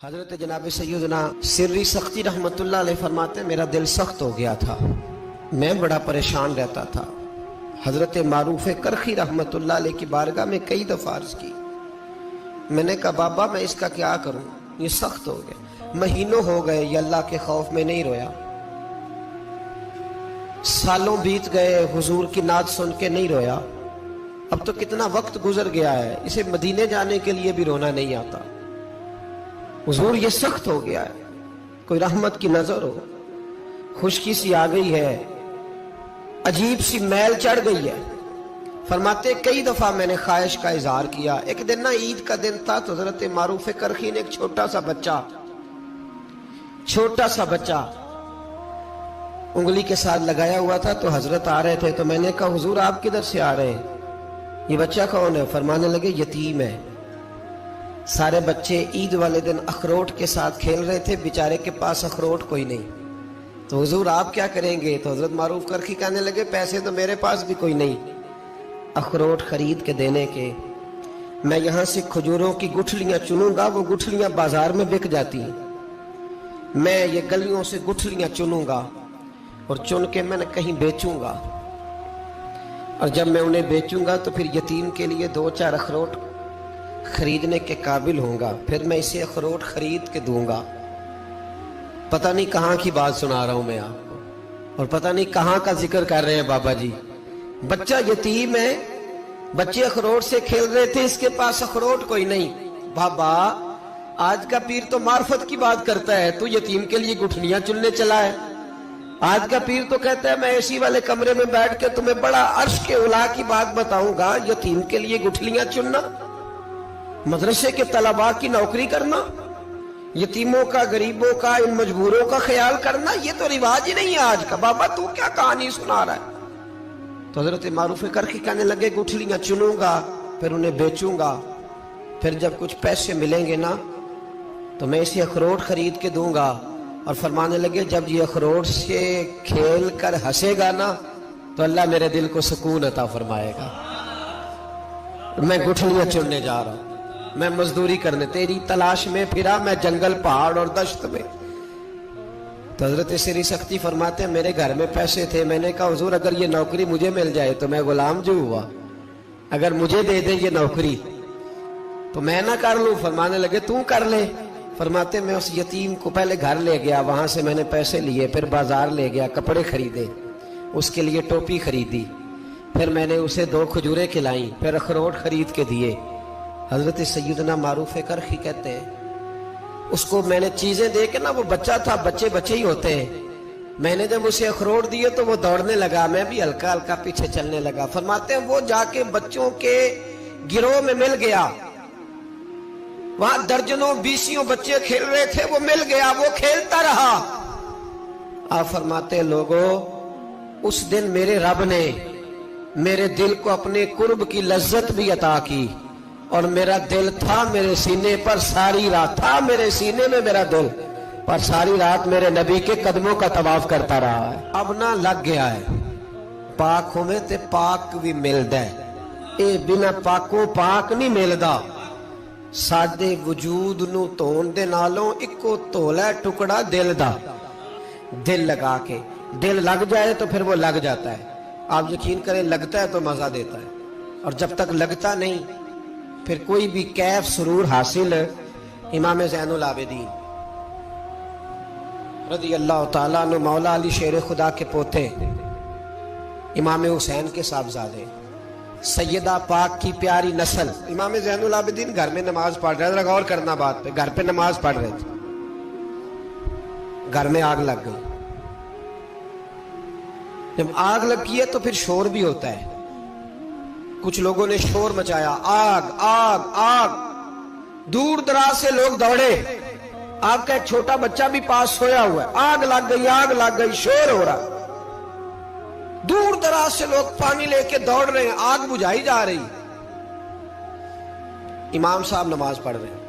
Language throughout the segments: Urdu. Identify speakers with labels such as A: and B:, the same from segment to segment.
A: حضرت جناب سیدنا سری سختی رحمتullah علیہ فرماتے ہیں میرا دل سخت ہو گیا تھا، میں بڑا پریشان رہتا تھا۔ حضرت معروف کرخی رحمتullah علیہ کی بارگاہ میں کئی دفعہ عرض کی، میں نے کہا بابا میں اس کا کیا کروں، یہ سخت ہو گیا، مہینوں ہو گئے یہ اللہ کے خوف میں نہیں رویا، سالوں بیت گئے حضور کی نعت سن کے نہیں رویا، اب تو کتنا وقت گزر گیا ہے، اسے مدینے جانے کے لیے بھی رونا نہیں آتا، حضور یہ سخت ہو گیا ہے، کوئی رحمت کی نظر ہو، خشکی سی آ گئی ہے، عجیب سی میل چڑھ گئی ہے۔ فرماتے کئی دفعہ میں نے خواہش کا اظہار کیا۔ ایک دن نا عید کا دن تھا تو حضرت معروف کرخی نے ایک چھوٹا سا بچہ انگلی کے ساتھ لگایا ہوا تھا تو حضرت آ رہے تھے، تو میں نے کہا حضور آپ کدھر سے آ رہے ہیں، یہ بچہ کون ہے؟ فرمانے لگے یتیم ہے۔ سارے بچے عید والے دن اخروٹ کے ساتھ کھیل رہے تھے، بیچارے کے پاس اخروٹ کوئی نہیں، تو حضور آپ کیا کریں گے؟ تو حضرت معروف کرخی کہنے لگے پیسے تو میرے پاس بھی کوئی نہیں اخروٹ خرید کے دینے کے، میں یہاں سے کھجوروں کی گٹھلیاں چنوں گا، وہ گٹھلیاں بازار میں بک جاتی ہیں، میں یہ گلیوں سے گٹھلیاں چنوں گا اور چن کے میں نے کہیں بیچوں گا، اور جب میں انہیں بیچوں گا تو پھر یتیم کے لیے 2-4 اخروٹ خریدنے کے قابل ہوں گا، پھر میں اسے اخروٹ خرید کے دوں گا۔ پتہ نہیں کہاں کی بات سنا رہا ہوں میں آپ کو، اور پتہ نہیں کہاں کا ذکر کر رہے ہیں بابا جی۔ بچہ یتیم ہے، بچے اخروٹ سے کھیل رہے تھے، اس کے پاس اخروٹ کوئی نہیں۔ بابا آج کا پیر تو معرفت کی بات کرتا ہے، تو یتیم کے لیے گٹھلیاں چننے چلا ہے۔ آج کا پیر تو کہتا ہے میں اے سی والے کمرے میں بیٹھ کے تمہیں بڑا عرش کے اعلیٰ کی بات بتاؤں گا، یتیم کے لیے گٹھلیاں چننا، مدرسے کے طلباء کی نوکری کرنا، یتیموں کا، غریبوں کا، ان مجبوروں کا خیال کرنا، یہ تو رواج ہی نہیں ہے آج کا۔ بابا تو کیا کہانی سنا رہا ہے؟ تو حضرت معروف کرخی کہنے لگے گٹھلیاں چنوں گا، پھر انہیں بیچوں گا، پھر جب کچھ پیسے ملیں گے نا تو میں اسے اخروٹ خرید کے دوں گا، اور فرمانے لگے جب یہ اخروٹ سے کھیل کر ہنسے گا نا تو اللہ میرے دل کو سکون عطا فرمائے گا۔ میں گٹھلیاں چننے جا رہا ہوں، میں مزدوری کرنے تیری تلاش میں پھرا میں جنگل پہاڑ اور دشت میں۔ تو حضرت سری سختی فرماتے ہیں میرے گھر میں پیسے تھے، میں نے کہا حضور اگر یہ نوکری مجھے مل جائے تو میں غلام جو ہوا، اگر مجھے دے دیں یہ نوکری تو میں نہ کر لوں؟ فرمانے لگے تو کر لے۔ فرماتے میں اس یتیم کو پہلے گھر لے گیا، وہاں سے میں نے پیسے لیے، پھر بازار لے گیا، کپڑے خریدے، اس کے لیے ٹوپی خریدی، پھر میں نے اسے 2 کھجوریں کھلائیں، پھر اخروٹ خرید کے دیے۔ حضرت سیدنا معروف کرخی کہتے ہیں اس کو میں نے چیزیں دے کے نا، وہ بچہ تھا، بچے ہی ہوتے ہیں، میں نے جب اسے اخروٹ دیے تو وہ دوڑنے لگا، میں بھی ہلکا ہلکا پیچھے چلنے لگا۔ فرماتے ہیں وہ جا کے بچوں کے گروہ میں مل گیا، وہاں درجنوں 20 بچے کھیل رہے تھے، وہ مل گیا، وہ کھیلتا رہا۔ آپ فرماتے ہیں لوگوں اس دن میرے رب نے میرے دل کو اپنے قرب کی لذت بھی عطا کی، اور میرا دل تھا میرے سینے پر ساری رات، تھا میرے سینے میں میرا دل، پر ساری رات میرے نبی کے قدموں کا طواف کرتا رہا ہے۔ اب نہ لگ گیا ہے، پاک ہوئے تے پاک بھی ملدا ہے، اے بنا پاکوں پاک نہیں ملدا۔ ساڈے وجود نو تون دے نالوں اکو تولا ٹکڑا دل دا، دل لگا کے، دل لگ جائے تو پھر وہ لگ جاتا ہے۔ آپ یقین کریں لگتا ہے تو مزہ دیتا ہے، اور جب تک لگتا نہیں پھر کوئی بھی کیف سرور حاصل۔ امام زین العابدین رضی اللہ تعالیٰ عنہ مولا علی شیر خدا کے پوتے، امام حسین کے صاحبزادے، سیدہ پاک کی پیاری نسل، امام زین العابدین گھر میں نماز پڑھ رہے تھے، غور کرنا بات پہ، گھر پہ نماز پڑھ رہے تھے، گھر میں آگ لگ گئی۔ جب آگ لگی ہے تو پھر شور بھی ہوتا ہے، کچھ لوگوں نے شور مچایا، آگ آگ آگ، دور دراز سے لوگ دوڑے، آپ کا ایک چھوٹا بچہ بھی پاس سویا ہوا ہے، آگ لگ گئی، شور ہو رہا، دور دراز سے لوگ پانی لے کے دوڑ رہے ہیں، آگ بجھائی جا رہی، امام صاحب نماز پڑھ رہے ہیں۔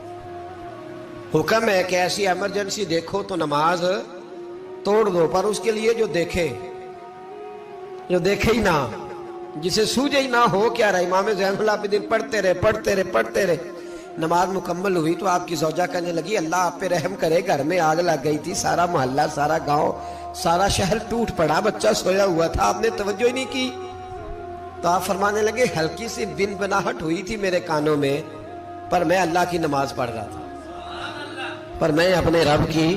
A: حکم ہے کہ ایسی ایمرجنسی دیکھو تو نماز توڑ دو، پر اس کے لیے جو دیکھے ہی نہ، جسے سوجے ہی نہ ہو کیا رہا۔ امام زین العابدین پڑھتے رہے، نماز مکمل ہوئی تو آپ کی زوجہ کہنے لگی اللہ آپ پہ رحم کرے، گھر میں آگ لگ گئی تھی، سارا محلہ، سارا گاؤں، سارا شہر ٹوٹ پڑا، بچہ سویا ہوا تھا، آپ نے توجہ ہی نہیں کی۔ تو آپ فرمانے لگے ہلکی سی بن بناہٹ ہوئی تھی میرے کانوں میں، پر میں اللہ کی نماز پڑھ رہا تھا، پر میں اپنے رب کی،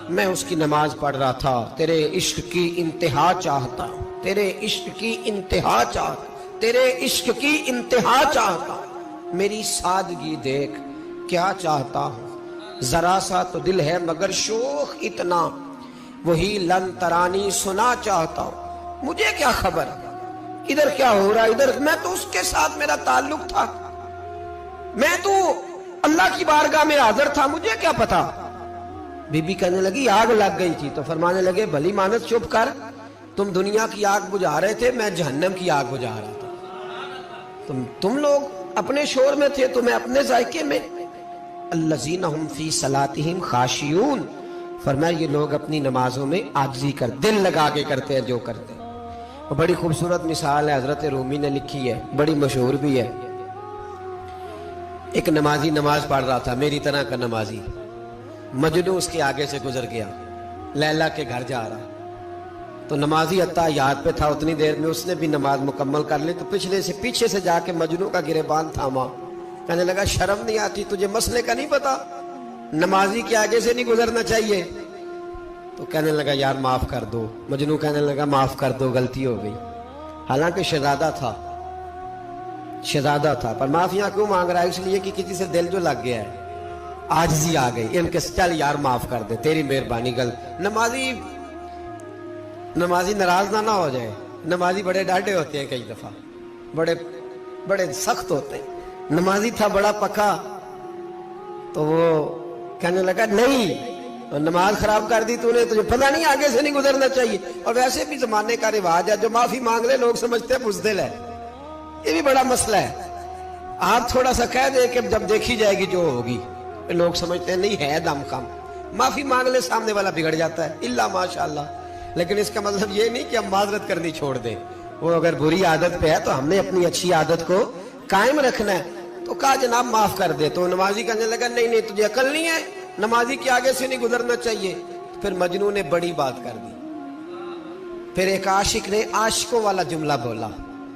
A: میں اس کی نماز پڑھ رہا تھا۔ تیرے عشق کی انتہا چاہتا، تیرے عشق کی انتہا چاہتا، تیرے عشق کی انتہا چاہتا، میری سادگی دیکھ کیا چاہتا ہوں، ذرا سا تو دل ہے مگر شوخ اتنا، وہی لن ترانی سنا چاہتا ہوں، مجھے کیا خبر ادھر کیا ہو رہا، ادھر میں تو اس کے ساتھ میرا تعلق تھا، میں تو اللہ کی بارگاہ میں حاضر تھا، مجھے کیا پتا۔ بی بی کہنے لگی آگ لگ گئی تھی، تو فرمانے لگے بھلی مانس چپ کر، تم دنیا کی آگ بجھا رہے تھے، میں جہنم کی آگ بجھا رہا تھا، تم لوگ اپنے شور میں تھے تو میں اپنے ذائقے میں۔ الذین هم فی صلاتہم خاشعون، فرمایا یہ لوگ اپنی نمازوں میں عاجزی کر، دل لگا کے کرتے ہیں جو کرتے ہیں۔ اور بڑی خوبصورت مثال ہے، حضرت رومی نے لکھی ہے، بڑی مشہور بھی ہے۔ ایک نمازی نماز پڑھ رہا تھا، میری طرح کا نمازی، مجنو اس کے آگے سے گزر گیا، لیلا کے گھر جا رہا، تو نمازی اتحیات پہ تھا، اتنی دیر میں اس نے بھی نماز مکمل کر لی، تو پیچھے سے جا کے مجنو کا گریبان تھاما، کہنے لگا شرم نہیں آتی تجھے، مسئلے کا نہیں پتا، نمازی کے آگے سے نہیں گزرنا چاہیے؟ تو کہنے لگا یار معاف کر دو، مجنو کہنے لگا معاف کر دو، غلطی ہو گئی، حالانکہ شہزادہ تھا، پر معافیاں کیوں مانگ رہا ہے؟ اس لیے کہ کسی سے دل جو لگ گیا ہے، عاجزی آ گئی، ان کے چل یار معاف کر دے، تیری مہربانی، نمازی ناراض نہ ہو جائے، نمازی بڑے ڈاڈے ہوتے ہیں، کئی دفعہ بڑے سخت ہوتے ہیں، نمازی تھا بڑا پکا، تو وہ کہنے لگا نہیں، نماز خراب کر دی تو نے، تجھے پتہ نہیں آگے سے نہیں گزرنا چاہیے، اور ویسے بھی زمانے کا رواج ہے، جو معافی مانگ لے لوگ سمجھتے ہیں بزدل ہے، یہ بھی بڑا مسئلہ ہے، آپ تھوڑا سا کہہ دیں کہ جب دیکھی جائے گی جو ہوگی، لوگ سمجھتے ہیں نہیں ہے دم کم، معافی مانگ لے سامنے والا بگڑ جاتا ہے، اللہ ماشاءاللہ، لیکن اس کا مطلب یہ نہیں کہ ہم معذرت کرنی چھوڑ دیں، وہ اگر بری عادت پہ ہے تو ہم نے اپنی اچھی عادت کو قائم رکھنا ہے، تو کہا جناب معاف کر دے، تو نمازی کہنے لگا نہیں تجھے عقل نہیں ہے، نمازی کے آگے سے نہیں گزرنا چاہیے۔ پھر مجنون نے بڑی بات کر دی، پھر ایک عاشق نے عاشقوں والا جملہ بولا،